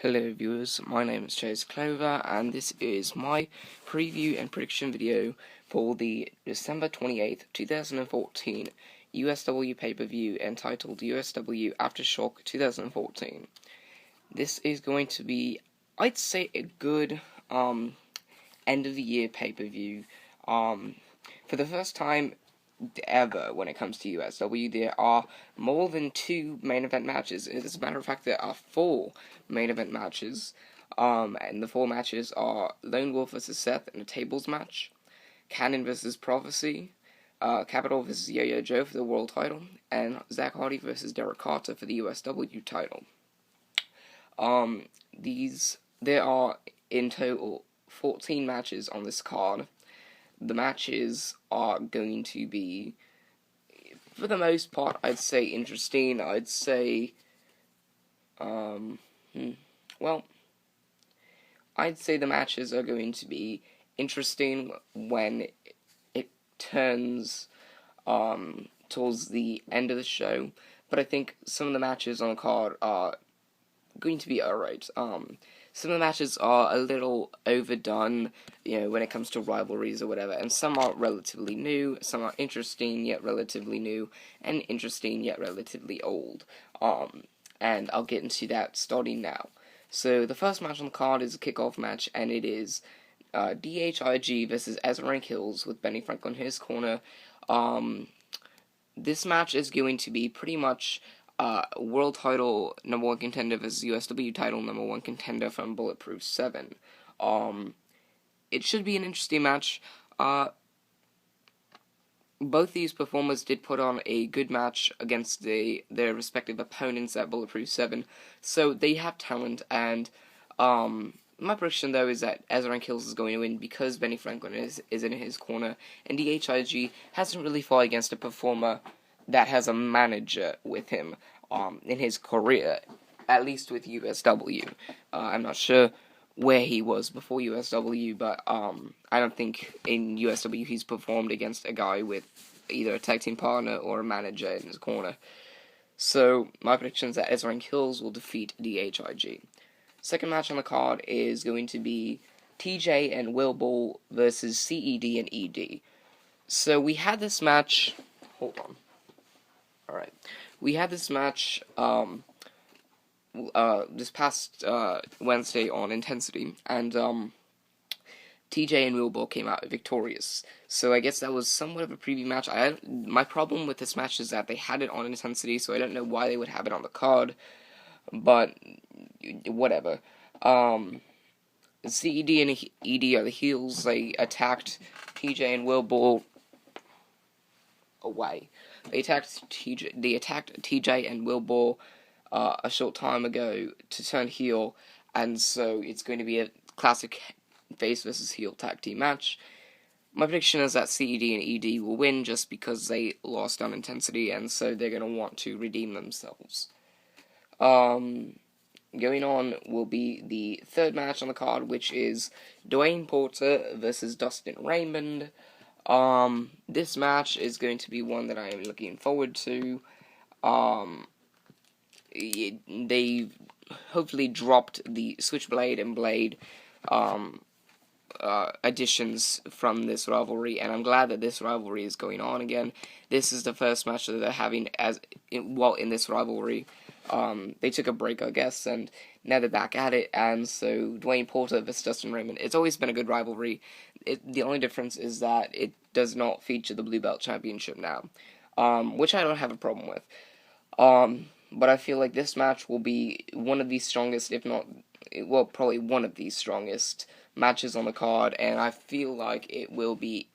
Hello viewers, my name is Chase Clover and this is my preview and prediction video for the December 28th, 2014 USW pay-per-view entitled USW Aftershock 2014. This is going to be, I'd say, a good end of the year pay-per-view. For the first time ever when it comes to USW, there are more than 2 main event matches. As a matter of fact, there are 4 main event matches, and the 4 matches are Lone Wolf vs. Seth in a tables match, Cannon vs. Prophecy, Capital vs. Yo-Yo Joe for the world title, and Zach Hardy vs. Derek Carter for the USW title. There are in total 14 matches on this card. The matches are going to be, for the most part, I'd say interesting. I'd say, I'd say the matches are going to be interesting when it turns towards the end of the show. But I think some of the matches on the card are going to be alright. Some of the matches are a little overdone, when it comes to rivalries or whatever, and some are relatively new, some are interesting yet relatively new, and interesting yet relatively old. And I'll get into that starting now. So the first match on the card is a kickoff match, and it is DHIG versus Ezra Hills with Benny Franklin in his corner. This match is going to be pretty much world title #1 contender versus USW title #1 contender from Bulletproof 7. It should be an interesting match. Both these performers did put on a good match against their respective opponents at Bulletproof 7, so they have talent, and my prediction, though, is that Ezra Hills is going to win because Benny Franklin is in his corner, and DHIG hasn't really fought against a performer that has a manager with him in his career, at least with USW. I'm not sure where he was before USW, but I don't think in USW he's performed against a guy with either a tag team partner or a manager in his corner. So my prediction is that Ezra Hills will defeat DHIG. Second match on the card is going to be TJ and Will Ball versus CED and ED. So we had this match. Hold on. Alright. We had this match this past Wednesday on Intensity, and TJ and Will Ball came out victorious. So I guess that was somewhat of a preview match. My problem with this match is that they had it on Intensity, so I don't know why they would have it on the card, but whatever. CED and ED are the heels. They attacked TJ and Will Ball away. They attacked TJ and Will Ball a short time ago to turn heel, and so it's going to be a classic face versus heel tag team match. My prediction is that CED and ED will win just because they lost on Intensity, and so they're going to want to redeem themselves. Going on will be the third match on the card, which is Dwayne Porter versus Dustin Raymond. This match is going to be one that I am looking forward to. They hopefully dropped the Switchblade and Blade additions from this rivalry, and I'm glad that this rivalry is going on again. This is the first match that they're having in this rivalry. They took a break, I guess, and now they're back at it, and so Dwayne Porter versus Dustin Raymond. It's always been a good rivalry. The only difference is that it does not feature the Blue Belt Championship now, which I don't have a problem with. But I feel like this match will be one of the strongest, if not, well, probably one of the strongest matches on the card, and I feel like it will be,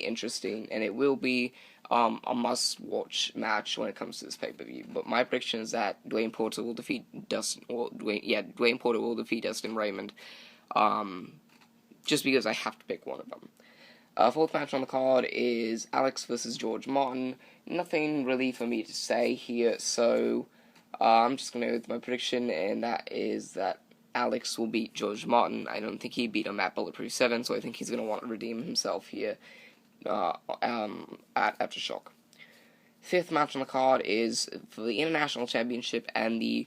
interesting, and it will be a must-watch match when it comes to this pay-per-view. But my prediction is that Dwayne Porter will defeat Dwayne Porter will defeat Dustin Raymond, just because I have to pick one of them. Fourth match on the card is Alex versus George Martin. Nothing really for me to say here, so I'm just going to go with my prediction, and that is that Alex will beat George Martin. I don't think he beat him at Bulletproof 7, so I think he's going to want to redeem himself here at Aftershock. Fifth match on the card is for the International Championship, and the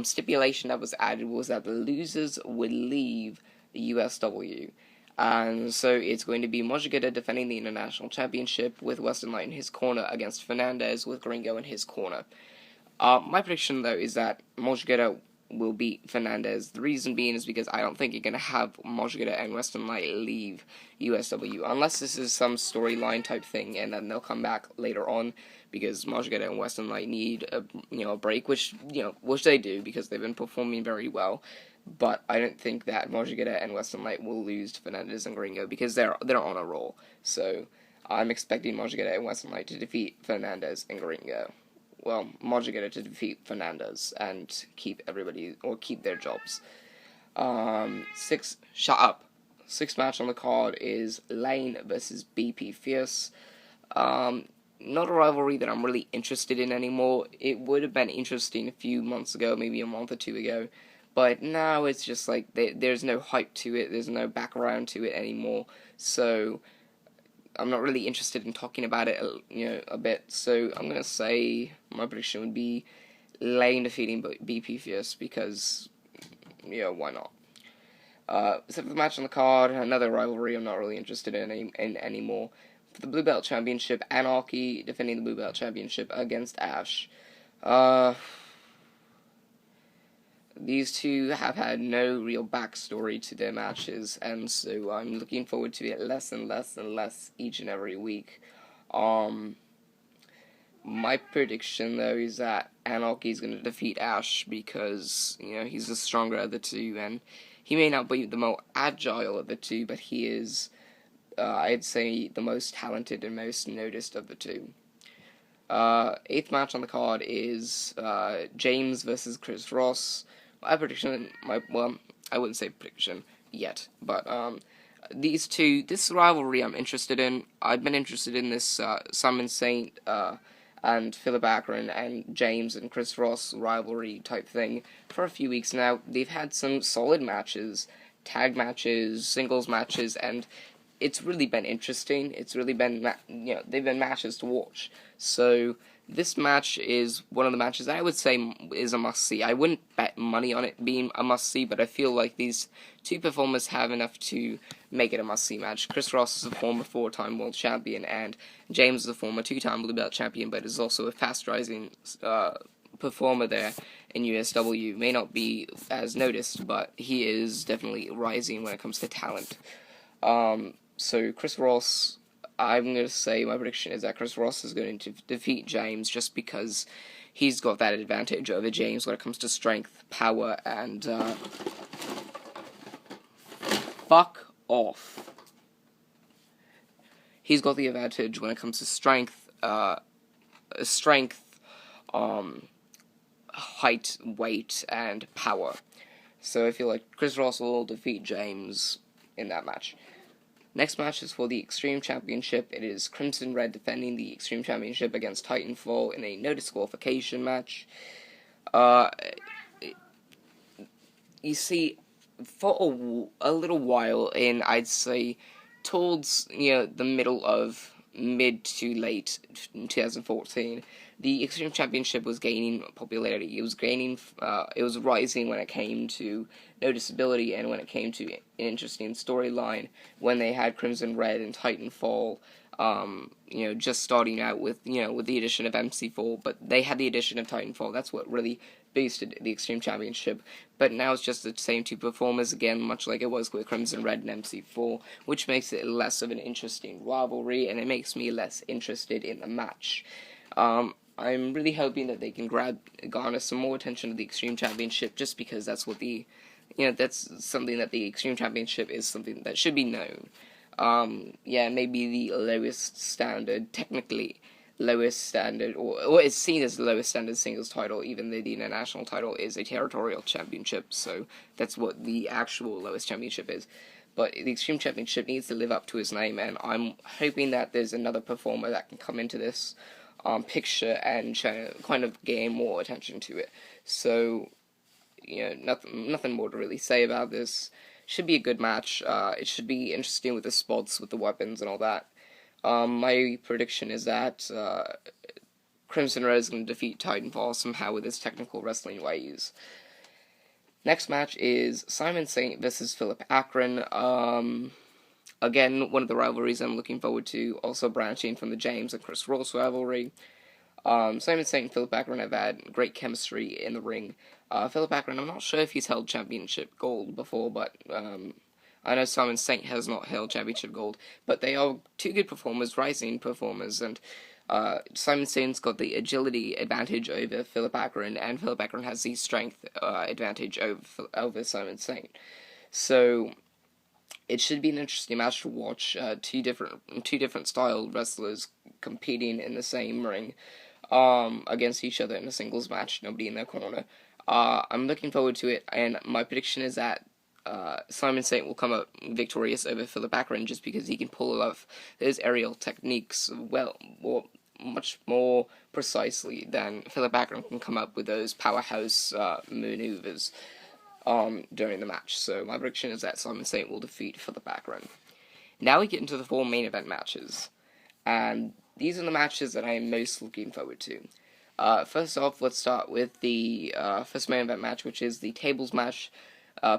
stipulation that was added was that the losers would leave the USW. And so it's going to be Mojigata defending the International Championship with Western Light in his corner against Fernandez with Gringo in his corner. My prediction, though, is that Mojigata will beat Fernandez. The reason being is because I don't think you're going to have Mojigata and Western Light leave USW, unless this is some storyline type thing, and then they'll come back later on, because Mojigata and Western Light need a break, which they do, because they've been performing very well. But I don't think that Mojigata and Western Light will lose to Fernandez and Gringo, because they're on a roll. So I'm expecting Mojigata and Western Light to defeat Fernandez and Gringo. Well, Mojigata to defeat Fernandez and keep their jobs. Sixth match on the card is Lane versus BP Fierce. Not a rivalry that I'm really interested in anymore. It would have been interesting a few months ago, maybe a month or two ago, but now it's just like there's no hype to it, there's no background to it anymore, so I'm not really interested in talking about it, a bit. So I'm gonna say my prediction would be Lane defeating BP Fierce, because why not? Seventh match on the card, another rivalry I'm not really interested in anymore. For the Blue Belt Championship, Anarchy defending the Blue Belt Championship against Ash. These two have had no real backstory to their matches, and so I'm looking forward to it less and less and less each and every week. My prediction, though, is that Anarchy is going to defeat Ash, because he's the stronger of the two, and he may not be the more agile of the two, but he is, I'd say, the most talented and most noticed of the two. Eighth match on the card is James versus Chris Ross. I wouldn't say prediction yet, but this rivalry I'm interested in. I've been interested in this Simon Saint and Philip Akron and James and Chris Ross rivalry type thing for a few weeks now. They've had some solid matches, tag matches, singles matches, and it's really been interesting. It's really been, they've been matches to watch. So this match is one of the matches I would say is a must-see. I wouldn't bet money on it being a must-see, but I feel like these two performers have enough to make it a must-see match. Chris Ross is a former 4-time world champion, and James is a former 2-time Blue Belt champion, but is also a fast-rising performer there in USW. May not be as noticed, but he is definitely rising when it comes to talent. So Chris Ross, I'm going to say my prediction is that Chris Ross is going to defeat James, just because he's got that advantage over James when it comes to strength, power, and fuck off. He's got the advantage when it comes to strength, height, weight, and power. So I feel like Chris Ross will defeat James in that match. Next match is for the Extreme Championship. It is Crimson Red defending the Extreme Championship against Titanfall in a no disqualification match. You see, for a little while, I'd say towards the middle of mid to late 2014, the Extreme Championship was gaining popularity. It was rising when it came to noticeability and when it came to an interesting storyline. When they had Crimson Red and Titanfall, just starting out with the addition of MC4, but they had the addition of Titanfall. That's what really boosted the Extreme Championship. But now it's just the same two performers again, much like it was with Crimson Red and MC4, which makes it less of an interesting rivalry, and it makes me less interested in the match. I'm really hoping that they can garner some more attention to the Extreme Championship, just because that's what that's something that the Extreme Championship is something that should be known. Maybe the lowest standard, technically lowest standard, or it's seen as the lowest standard singles title, even though the international title is a territorial championship, so that's what the actual lowest championship is. But the Extreme Championship needs to live up to its name, and I'm hoping that there's another performer that can come into this picture and kind of gain more attention to it. So, nothing more to really say about this. Should be a good match. It should be interesting with the spots, with the weapons and all that. My prediction is that Crimson Red is going to defeat Titanfall somehow with his technical wrestling ways. Next match is Simon Saint versus Philip Akron. Again, one of the rivalries I'm looking forward to, also branching from the James and Chris Ross rivalry. Simon Saint and Philip Akron have had great chemistry in the ring. Philip Akron, I'm not sure if he's held championship gold before, but I know Simon Saint has not held championship gold, but they are two good performers, rising performers, and Simon Saint's got the agility advantage over Philip Akron, and Philip Akron has the strength advantage over Simon Saint. So it should be an interesting match to watch. Two different style wrestlers competing in the same ring against each other in a singles match. Nobody in their corner. I'm looking forward to it, and my prediction is that Simon Saint will come up victorious over Philip Akron just because he can pull off those aerial techniques much more precisely than Philip Akron can come up with those powerhouse maneuvers during the match. So my prediction is that Simon Saint will defeat Philip Akron. Now we get into the 4 main event matches, and these are the matches that I am most looking forward to. First off, let's start with the first main event match, which is the tables match,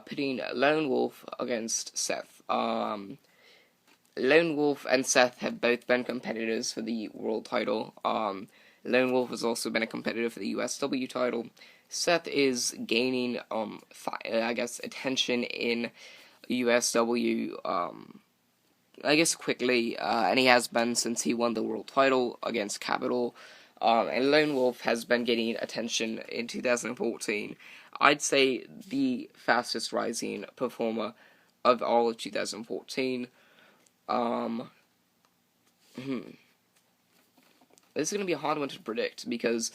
pitting Lone Wolf against Seth. Lone Wolf and Seth have both been competitors for the world title. Lone Wolf has also been a competitor for the USW title. Seth is gaining, attention in USW, quickly, and he has been since he won the world title against Capital. And Lone Wolf has been getting attention in 2014. I'd say the fastest rising performer of all of 2014. This is going to be a hard one to predict because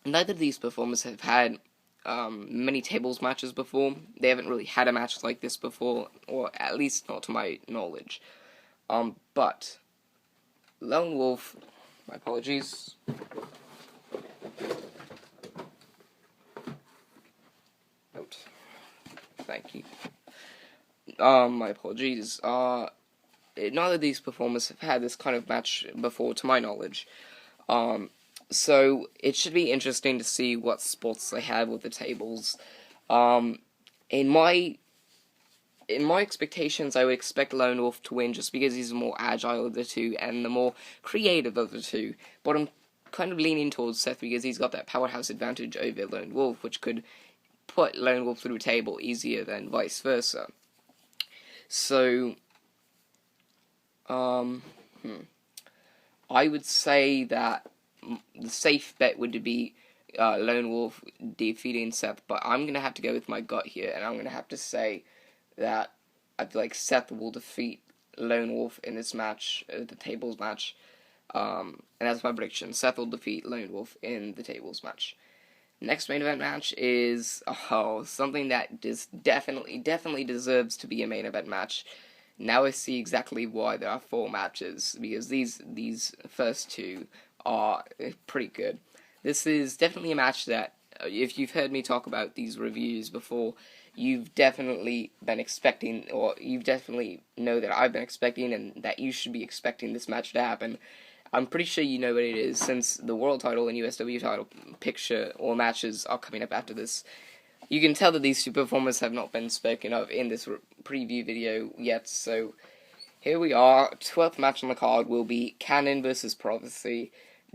neither of these performers have had many tables matches before. They haven't really had a match like this before, or at least not to my knowledge. But Lone Wolf, my apologies. Note. Thank you. My apologies. None of these performers have had this kind of match before, to my knowledge. So it should be interesting to see what spots they have with the tables. In my expectations, I would expect Lone Wolf to win just because he's the more agile of the two and the more creative of the two. But I'm kind of leaning towards Seth because he's got that powerhouse advantage over Lone Wolf, which could put Lone Wolf through a table easier than vice versa. So, I would say that the safe bet would be Lone Wolf defeating Seth, but I'm going to have to go with my gut here, and I'm going to have to say that I feel like Seth will defeat Lone Wolf in this match, the tables match, and that's my prediction. Seth will defeat Lone Wolf in the tables match. Next main event match is something that definitely deserves to be a main event match. Now I see exactly why there are 4 matches, because these first 2 are pretty good. This is definitely a match that, if you've heard me talk about these reviews before, you've definitely been expecting, or you definitely know that I've been expecting, and that you should be expecting this match to happen. I'm pretty sure you know what it is, since the world title and USW title picture or matches are coming up after this. You can tell that these 2 performers have not been spoken of in this preview video yet, so here we are. 12th match on the card will be Canon versus Prophecy.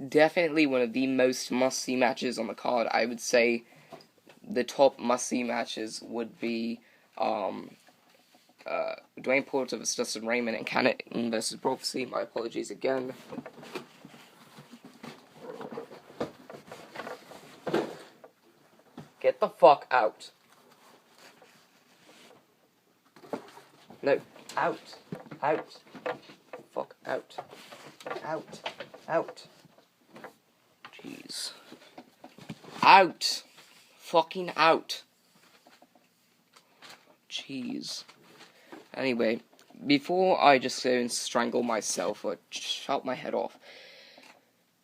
Definitely one of the most must-see matches on the card. I would say the top must-see matches would be Dwayne Porter versus Dustin Raymond and Canon versus Prophecy. My apologies again. Get the fuck out. No, out. Fuck, out. Jeez. Out. Fucking out. Jeez. Anyway, before I just go and strangle myself or chop my head off,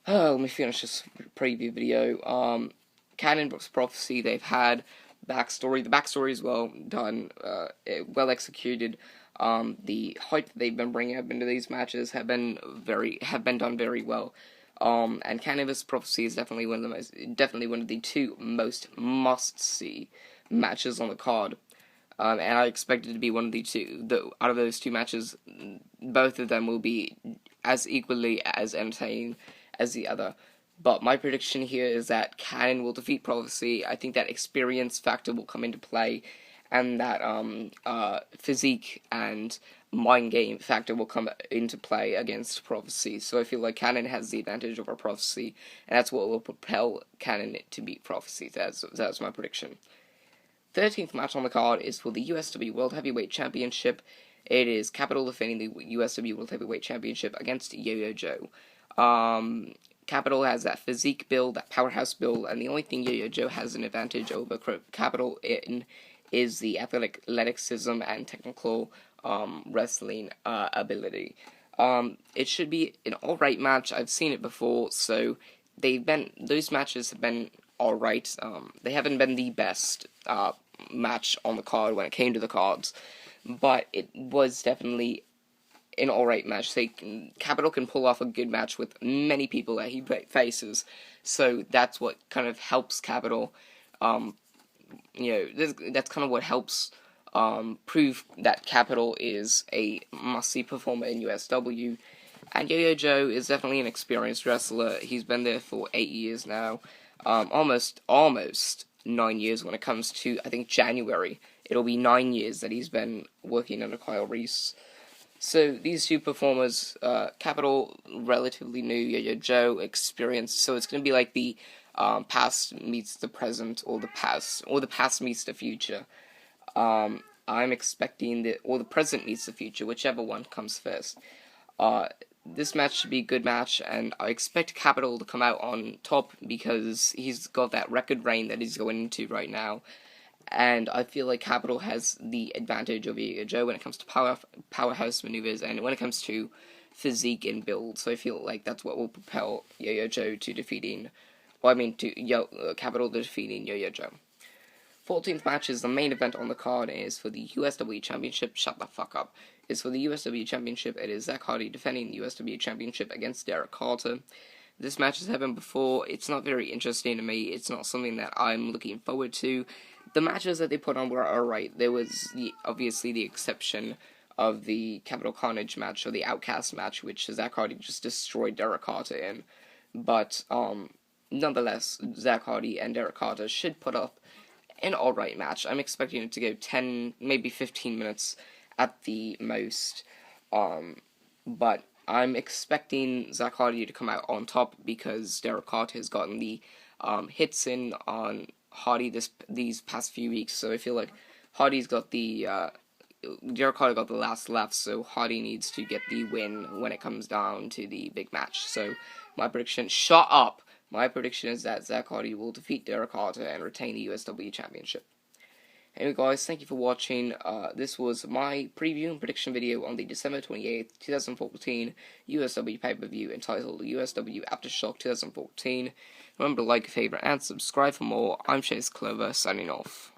let me finish this preview video. Canon Brooks Prophecy, they've had backstory. The backstory is well done, well executed. The hype that they've been bringing up into these matches have been done very well. And Cannon vs. Prophecy is definitely one of the two most must-see matches on the card. And I expect it to be one of the two. Out of those two matches, both of them will be as equally as entertaining as the other. But my prediction here is that Cannon will defeat Prophecy. I think that experience factor will come into play, and that physique and mind game factor will come into play against Prophecy. So I feel like Cannon has the advantage over Prophecy, and that's what will propel Cannon to beat Prophecy. That's my prediction. 13th match on the card is for the USW World Heavyweight Championship. It is Capital defending the USW World Heavyweight Championship against Yo-Yo Joe. Capital has that physique build, that powerhouse build, and the only thing Yo-Yo Joe has an advantage over Capital in is the athleticism and technical wrestling ability. It should be an alright match. I've seen it before, so those matches have been alright. They haven't been the best match on the card when it came to the cards, but it was definitely an alright match. Capital can pull off a good match with many people that he faces, so that's what kind of helps Capital. That's kind of what helps prove that Capital is a must-see performer in USW. And Yo-Yo Joe is definitely an experienced wrestler. He's been there for 8 years now, almost 9 years when it comes to, I think, January. It'll be 9 years that he's been working under Kyle Reese. So these two performers, Capital, relatively new, Yo-Yo Joe, experienced. So it's going to be like the past meets the present, or the past meets the future. I'm expecting or the present meets the future, whichever one comes first. This match should be a good match, and I expect Capital to come out on top because he's got that record reign that he's going into right now. And I feel like Capital has the advantage over Yo-Yo Joe when it comes to powerhouse maneuvers and when it comes to physique and build. So I feel like that's what will propel Yo-Yo Joe to defeating, Capital to defeating Yo-Yo Joe. 14th match is the main event on the card, and is for the USW Championship. Shut the fuck up. It's for the USW Championship. It is Zach Hardy defending the USW Championship against Derek Carter. This match has happened before. It's not very interesting to me. It's not something that I'm looking forward to. The matches that they put on were alright. There was obviously the exception of the Capital Carnage match, or the Outcast match, which Zach Hardy just destroyed Derek Carter in. But nonetheless, Zach Hardy and Derek Carter should put up an alright match. I'm expecting it to go 10, maybe 15 minutes at the most. But I'm expecting Zach Hardy to come out on top because Derek Carter has gotten the hits in on Hardy these past few weeks. So I feel like Hardy's got Derek Carter got the last laugh, so Hardy needs to get the win when it comes down to the big match. So my prediction, shut up! My prediction is that Zach Hardy will defeat Derek Carter and retain the USW Championship. Anyway guys, thank you for watching. This was my preview and prediction video on the December 28th, 2014 USW pay-per-view entitled USW Aftershock 2014. Remember to like, favorite, and subscribe for more. I'm Chase Clover, signing off.